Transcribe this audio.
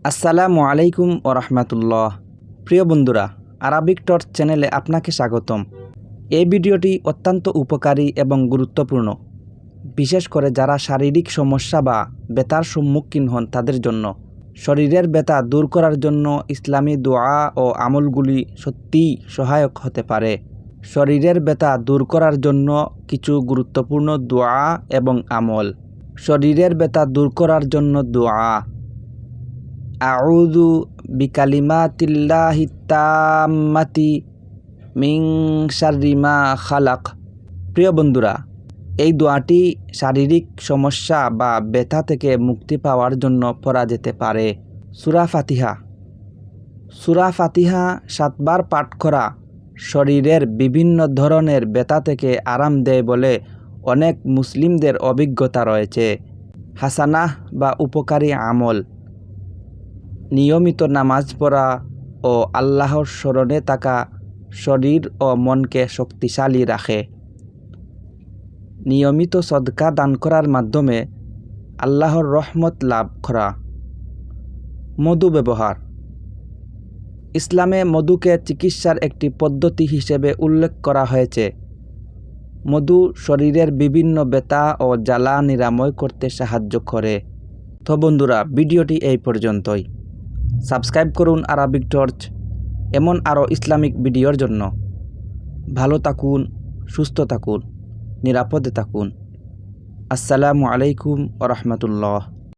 আসসালামু আলাইকুম ওয়া রাহমাতুল্লাহ। প্রিয় বন্ধুরা, আরবিক টর্চ চ্যানেলে আপনাকে স্বাগতম। এই ভিডিওটি অত্যন্ত উপকারী এবং গুরুত্বপূর্ণ, বিশেষ করে যারা শারীরিক সমস্যা বা ব্যথার সম্মুখীন হন তাদের জন্য। শরীরের ব্যথা দূর করার জন্য ইসলামী দোয়া ও আমলগুলি সত্যিই সহায়ক হতে পারে। শরীরের ব্যথা দূর করার জন্য কিছু গুরুত্বপূর্ণ দোয়া এবং আমল। শরীরের ব্যথা দূর করার জন্য দোয়া। আউযু বিকালিমাতিল্লাহি তাম্মাতি মিন শাররি মা খালাক। প্রিয় বন্ধুরা, এই দোয়াটি শারীরিক সমস্যা বা ব্যথা থেকে মুক্তি পাওয়ার জন্য পড়া যেতে পারে। সূরা ফাতিহা। সূরা ফাতিহা 7 বার পাঠ করা শরীরের বিভিন্ন ধরনের ব্যথা থেকে আরাম দেয় বলে অনেক মুসলিমদের অভিজ্ঞতা রয়েছে। হাসানাহ বা উপকারী আমল। নিয়মিত নামাজ পড়া ও আল্লাহর স্মরণে থাকা শরীর ও মনকে শক্তিশালী রাখে। নিয়মিত সদকা দান করার মাধ্যমে আল্লাহর রহমত লাভ করা। মধু ব্যবহার। ইসলামে মধুকে চিকিৎসার একটি পদ্ধতি হিসেবে উল্লেখ করা হয়েছে। মধু শরীরের বিভিন্ন ব্যথা ও জ্বালা নিরাময় করতে সাহায্য করে। তো বন্ধুরা, ভিডিওটি এই পর্যন্তই। সাবস্ক্রাইব করুন আরবিক টর্চ এমন আরও ইসলামিক ভিডিওর জন্য। ভালো থাকুন, সুস্থ থাকুন, নিরাপদে থাকুন। আসসালামু আলাইকুম ওয়া রাহমাতুল্লাহ।